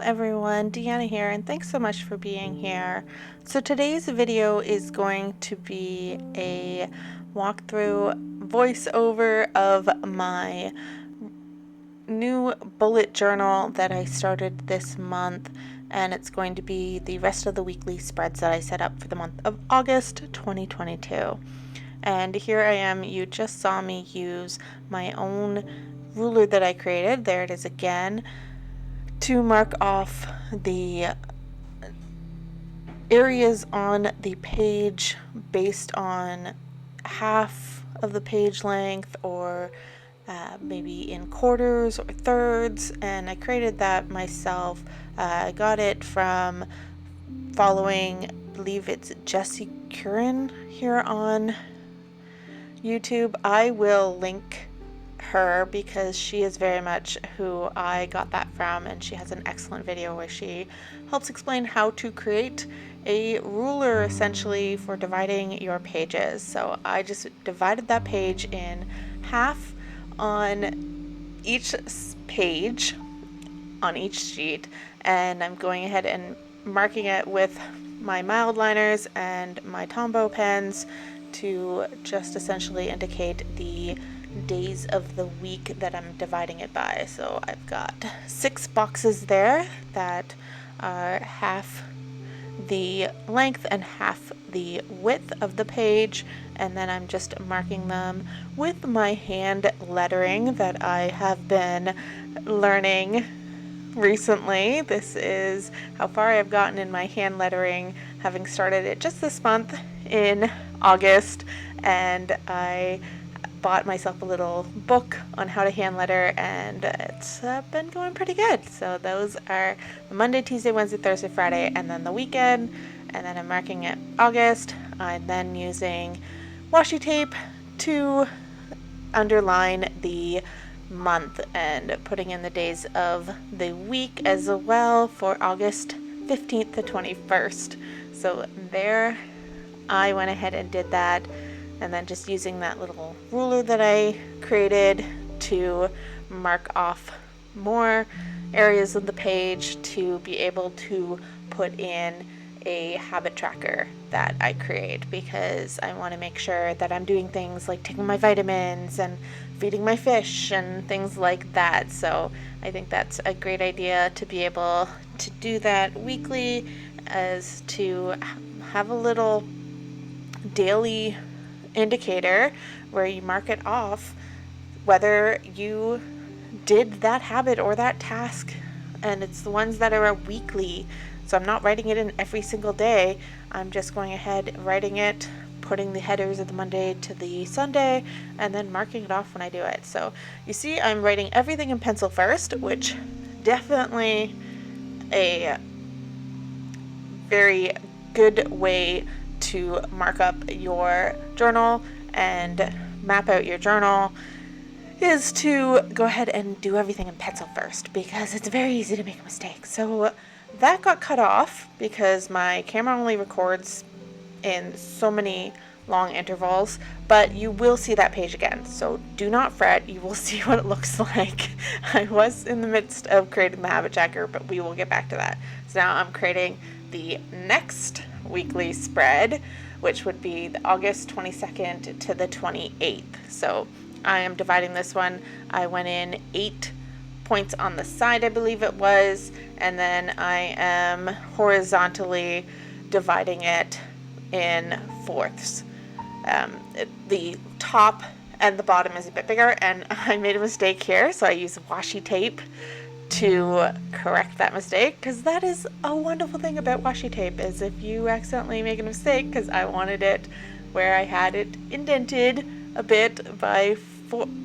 everyone, Deanna here, and thanks so much for being here. So today's video is going to be a walkthrough voiceover of my new bullet journal that I started this month, and it's going to be the rest of the weekly spreads that I set up for the month of August 2022. And here I am. You just saw me use my own ruler that I created. There it is again, to mark off the areas on the page based on half of the page length, or maybe in quarters or thirds, and I created that myself. I got it from following, I believe it's Jessie Curran here on YouTube. I will link her because she is very much who I got that from, and she has an excellent video where she helps explain how to create a ruler essentially for dividing your pages. So I just divided that page in half on each page on each sheet, and I'm going ahead and marking it with my mild liners and my Tombow pens to just essentially indicate the days of the week that I'm dividing it by. So I've got 6 boxes there that are half the length and half the width of the page, and then I'm just marking them with my hand lettering that I have been learning recently. This is how far I've gotten in my hand lettering, having started it just this month in August, and I bought myself a little book on how to hand letter, and it's been going pretty good. So those are Monday, Tuesday, Wednesday, Thursday, Friday, and then the weekend, and then I'm marking it August. I'm then using washi tape to underline the month and putting in the days of the week as well for August 15th to 21st. So there I went ahead and did that, and then just using that little ruler that I created to mark off more areas of the page to be able to put in a habit tracker that I create, because I want to make sure that I'm doing things like taking my vitamins and feeding my fish and things like that. So I think that's a great idea to be able to do that weekly, as to have a little daily indicator where you mark it off whether you did that habit or that task, and it's the ones that are weekly. So I'm not writing it in every single day. I'm just going ahead, writing it, putting the headers of the Monday to the Sunday, and then marking it off when I do it. So you see I'm writing everything in pencil first, which definitely a very good way to mark up your journal and map out your journal, is to go ahead and do everything in pencil first, because it's very easy to make a mistake. So that got cut off because my camera only records in so many long intervals, but you will see that page again, so do not fret. You will see what it looks like. I was in the midst of creating the habit tracker, but we will get back to that. So now I'm creating the next weekly spread, which would be the August 22nd to the 28th. So I am dividing this one. I went in 8 points on the side, I believe it was, and then I am horizontally dividing it in fourths. The top and the bottom is a bit bigger, and I made a mistake here, so I used washi tape to correct that mistake, because that is a wonderful thing about washi tape, is if you accidentally make a mistake, because I wanted it where I had it indented a bit by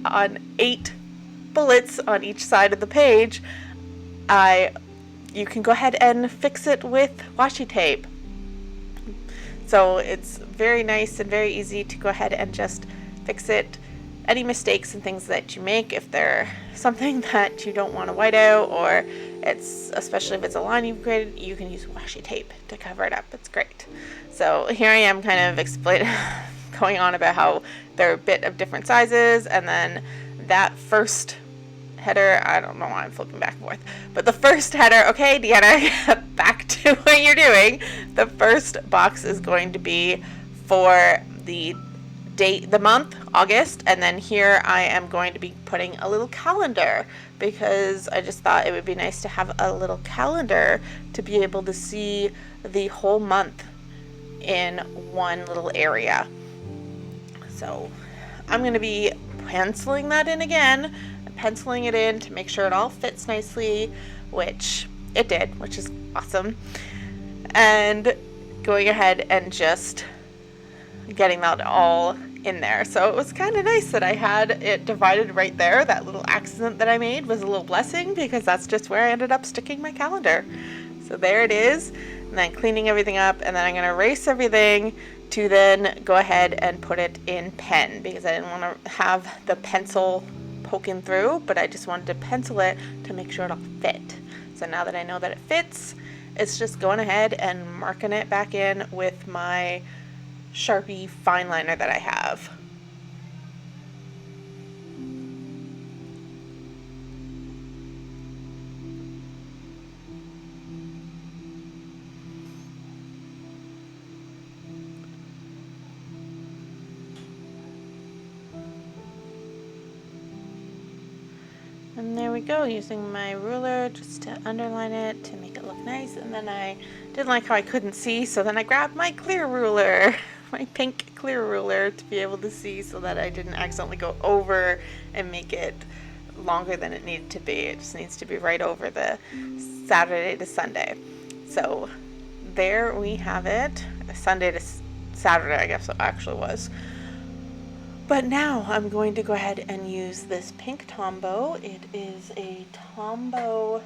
on 8 bullets on each side of the page, you can go ahead and fix it with washi tape. So it's very nice and very easy to go ahead and just fix it. Any mistakes and things that you make, if they're something that you don't want to white out, or it's, especially if it's a line you've created, you can use washi tape to cover it up. It's great. So here I am kind of explaining, going on about how they're a bit of different sizes, and then that first header, I don't know why I'm flipping back and forth, but the first header, okay, Deanna, back to what you're doing. The first box is going to be for the date, the month, August, and then here I am going to be putting a little calendar, because I just thought it would be nice to have a little calendar to be able to see the whole month in one little area. So I'm going to be penciling that in again, penciling it in to make sure it all fits nicely, which it did, which is awesome, and going ahead and just getting that all in there. So it was kind of nice that I had it divided right there. That little accident that I made was a little blessing, because that's just where I ended up sticking my calendar. So there it is, and then cleaning everything up, and then I'm going to erase everything to then go ahead and put it in pen, because I didn't want to have the pencil poking through, but I just wanted to pencil it to make sure it all fit. So now that I know that it fits, it's just going ahead and marking it back in with my Sharpie fine liner that I have. And there we go, using my ruler just to underline it to make it look nice. And then I didn't like how I couldn't see, so then I grabbed my clear ruler, my pink clear ruler, to be able to see, so that I didn't accidentally go over and make it longer than it needed to be. It just needs to be right over the Saturday to Sunday. So there we have it. Sunday to Saturday, I guess it actually was. But now I'm going to go ahead and use this pink Tombow. It is a Tombow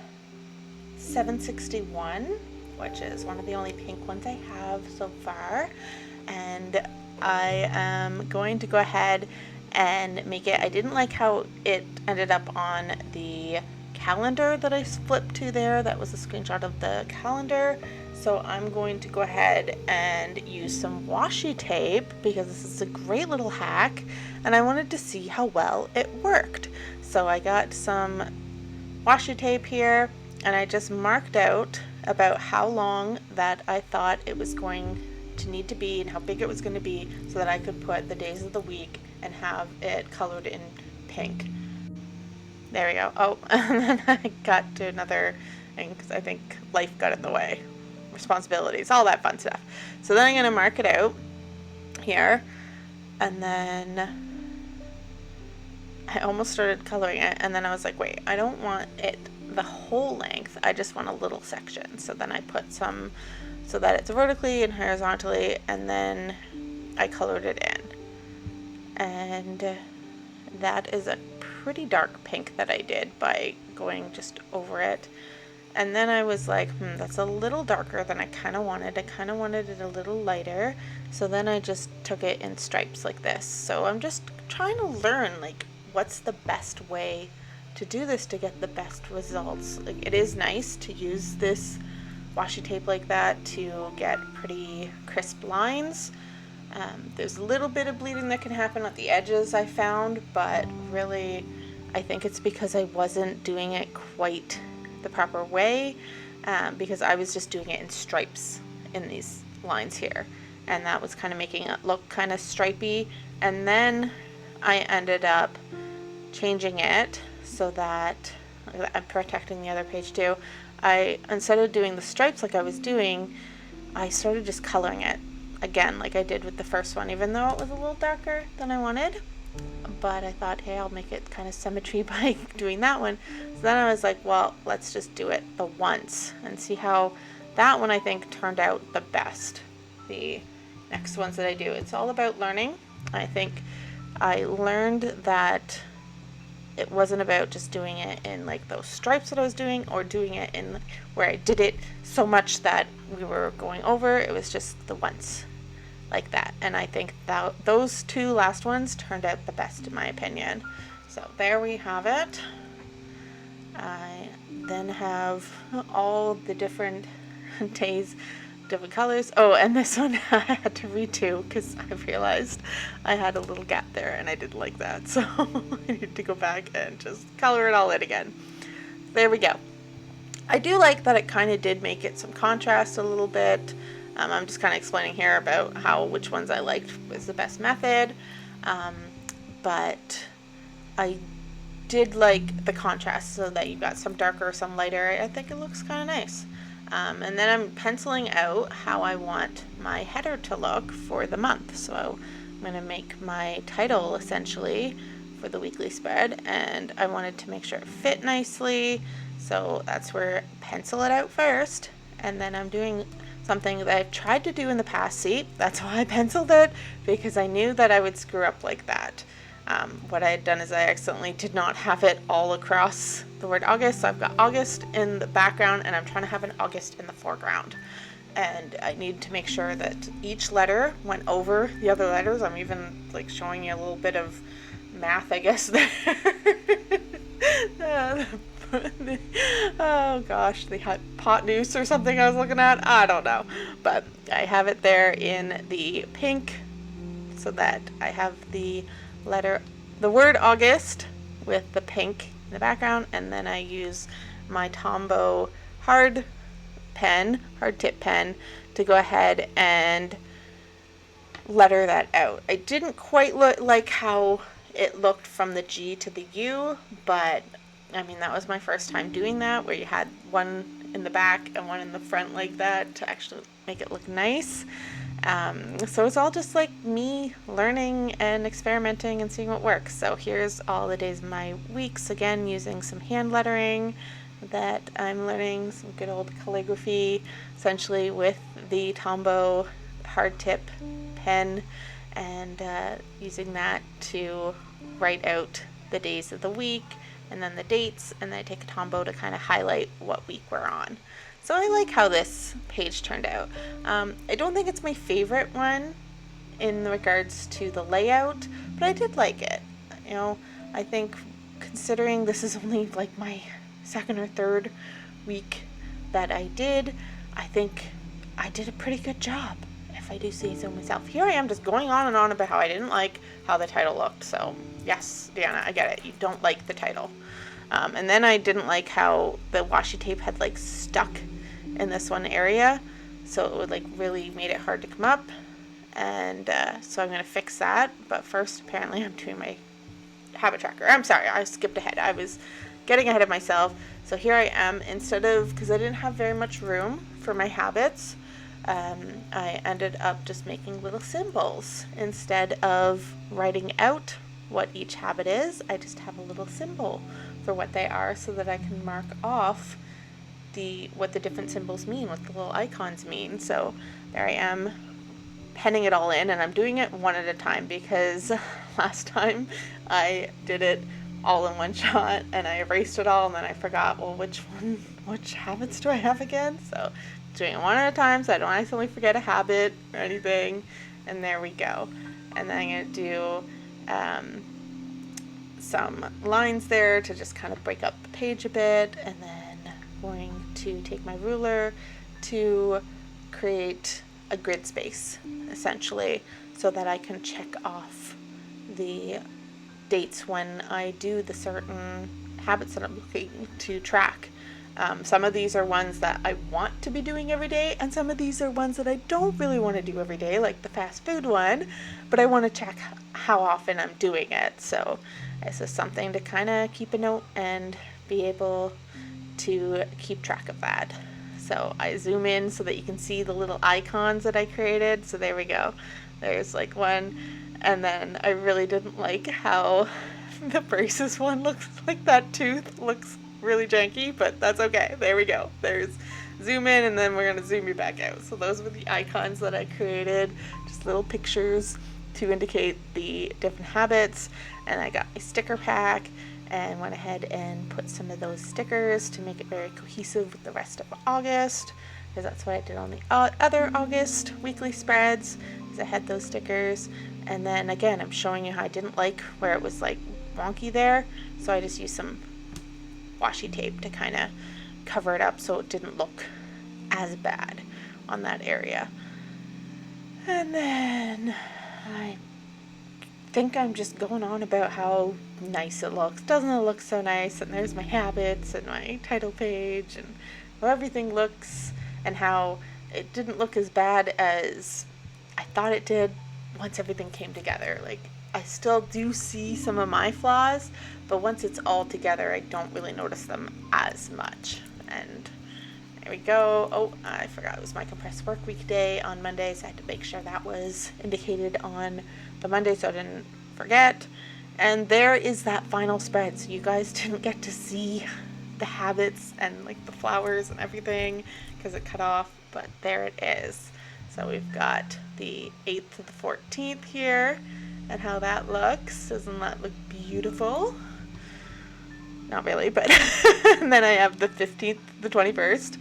761, which is one of the only pink ones I have so far. And I am going to go ahead and make it. I didn't like how it ended up on the calendar that I flipped to there. That was a screenshot of the calendar. So I'm going to go ahead and use some washi tape, because this is a great little hack and I wanted to see how well it worked. So I got some washi tape here, and I just marked out about how long that I thought it was going to need to be and how big it was going to be, so that I could put the days of the week and have it colored in pink. There we go. Oh, and then I got to another thing, because I think life got in the way. Responsibilities, all that fun stuff. So then I'm going to mark it out here, and then I almost started coloring it, and then I was like, wait, I don't want it the whole length, I just want a little section. So then I put some so that it's vertically and horizontally, and then I colored it in. And that is a pretty dark pink that I did by going just over it. And then I was like, that's a little darker than I kind of wanted. I kind of wanted it a little lighter. So then I just took it in stripes like this. So I'm just trying to learn, like, what's the best way to do this to get the best results. Like, it is nice to use this washi tape like that to get pretty crisp lines. There's a little bit of bleeding that can happen at the edges, I found, but really I think it's because I wasn't doing it quite the proper way, because I was just doing it in stripes in these lines here, and that was kind of making it look kind of stripy. And then I ended up changing it so that I'm protecting the other page too. Instead of doing the stripes like I was doing, I started just coloring it again like I did with the first one, even though it was a little darker than I wanted. But I thought, hey, I'll make it kind of symmetry by doing that one. So then I was like, well, let's just do it the once and see how that one, I think, turned out the best. The next ones that I do, it's all about learning. I think I learned that it wasn't about just doing it in like those stripes that I was doing, or doing it in where I did it so much that we were going over. It was just the once like that, and I think that those two last ones turned out the best in my opinion. So there we have it. I then have all the different days different colors. Oh, and this one I had to redo because I realized I had a little gap there and I didn't like that. So I need to go back and just color it all in again. There we go. I do like that it kind of did make it some contrast a little bit. I'm just kind of explaining here about which ones I liked was the best method. But I did like the contrast so that you've got some darker, some lighter. I think it looks kind of nice. And then I'm penciling out how I want my header to look for the month. So I'm going to make my title essentially for the weekly spread, and I wanted to make sure it fit nicely. So that's where I pencil it out first, and then I'm doing something that I've tried to do in the past. See, that's why I penciled it, because I knew that I would screw up like that. What I had done is I accidentally did not have it all across the word August. So I've got August in the background and I'm trying to have an August in the foreground. And I need to make sure that each letter went over the other letters. I'm even like showing you a little bit of math, I guess, there. Oh gosh, the hypotenuse or something I was looking at. I don't know. But I have it there in the pink so that I have the word August with the pink in the background, and then I use my Tombow hard tip pen to go ahead and letter that out. I didn't quite like how it looked from the G to the U, but I mean, that was my first time doing that, where you had one in the back and one in the front like that to actually make it look nice. So it's all just like me learning and experimenting and seeing what works. So here's all the days of my weeks, again using some hand lettering that I'm learning, some good old calligraphy, essentially with the Tombow hard tip pen, and using that to write out the days of the week and then the dates, and then I take a Tombow to kind of highlight what week we're on. So I like how this page turned out. I don't think it's my favorite one in regards to the layout, but I did like it. You know, I think considering this is only like my second or third week that I think I did a pretty good job, if I do say so myself. Here I am just going on and on about how I didn't like how the title looked. So yes, Deanna, I get it. You don't like the title. And then I didn't like how the washi tape had like stuck in this one area, so it would like really made it hard to come up, and so I'm going to fix that. But first, apparently I'm doing my habit tracker. I'm sorry, I skipped ahead. I was getting ahead of myself. So here I am, because I didn't have very much room for my habits, I ended up just making little symbols. Instead of writing out what each habit is, I just have a little symbol for what they are, so that I can mark off what the different symbols mean, what the little icons mean. So there I am, penning it all in, and I'm doing it one at a time, because last time I did it all in one shot and I erased it all, and then I forgot, well, which habits do I have again? So doing it one at a time so I don't accidentally forget a habit or anything. And there we go. And then I'm going to do some lines there to just kind of break up the page a bit, and then going to take my ruler to create a grid space, essentially, so that I can check off the dates when I do the certain habits that I'm looking to track. Some of these are ones that I want to be doing every day, and some of these are ones that I don't really want to do every day, like the fast food one, but I want to check how often I'm doing it. So this is something to kind of keep a note and be able to keep track of that. So I zoom in so that you can see the little icons that I created. So there we go. There's like one, and then I really didn't like how the braces one looks like that tooth looks really janky, but that's okay. There we go. There's zoom in, and then we're going to zoom you back out. So those were the icons that I created, just little pictures to indicate the different habits. And I got my sticker pack and went ahead and put some of those stickers to make it very cohesive with the rest of August, because that's what I did on the other August weekly spreads, because I had those stickers. And then again, I'm showing you how I didn't like where it was like wonky there, so I just used some washi tape to kind of cover it up so it didn't look as bad. on that area. And then I think I'm just going on about how nice it looks. Doesn't it look so nice? And there's my habits and my title page and how everything looks, and how it didn't look as bad as I thought it did once everything came together. Like, I still do see some of my flaws, but once it's all together, I don't really notice them as much. And there we go. Oh, I forgot it was my compressed work week day on Monday, so I had to make sure that was indicated on the Monday so I didn't forget. And there is that final spread. So you guys didn't get to see the habits and like the flowers and everything because it cut off, but there it is. So we've got the 8th to the 14th here and how that looks. Doesn't that look beautiful? Not really, but and then I have the 15th, the 21st.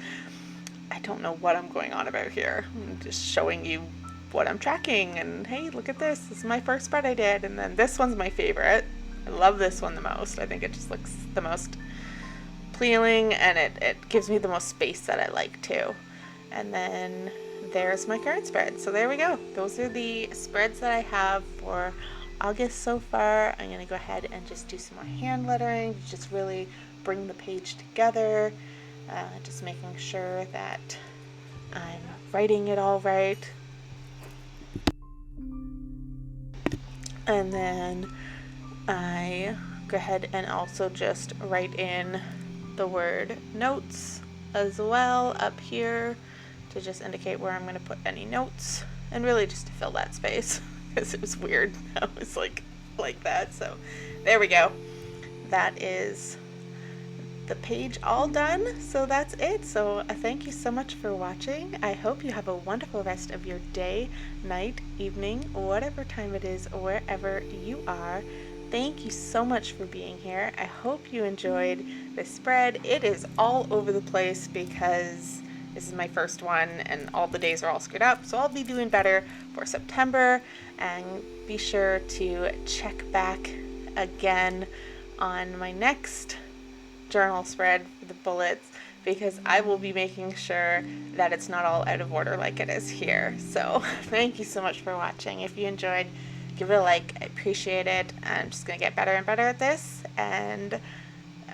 I don't know what I'm going on about here. I'm just showing you what I'm tracking, and hey, look at this. This is my first spread I did, and then this one's my favorite. I love this one the most. I think it just looks the most appealing, and it gives me the most space that I like too. And then there's my current spread. So there we go. Those are the spreads that I have for August so far. I'm going to go ahead and just do some more hand lettering, just really bring the page together, just making sure that I'm writing it all right. And then I go ahead and also just write in the word notes as well up here to just indicate where I'm going to put any notes, and really just to fill that space because it was weird. I was like that. So there we go. That is the page all done. So that's it. So thank you so much for watching. I hope you have a wonderful rest of your day, night, evening, whatever time it is, wherever you are. Thank you so much for being here. I hope you enjoyed this spread. It is all over the place because this is my first one and all the days are all screwed up. So I'll be doing better for September, and be sure to check back again on my next journal spread for the bullets, because I will be making sure that it's not all out of order like it is here. So thank you so much for watching. If you enjoyed, give it a like. I appreciate it. I'm just going to get better and better at this, and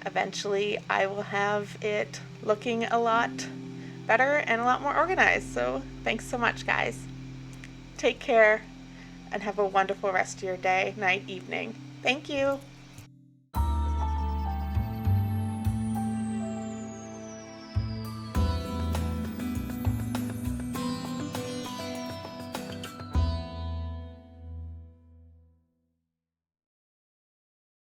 eventually I will have it looking a lot better and a lot more organized. So thanks so much, guys. Take care and have a wonderful rest of your day, night, evening. Thank you.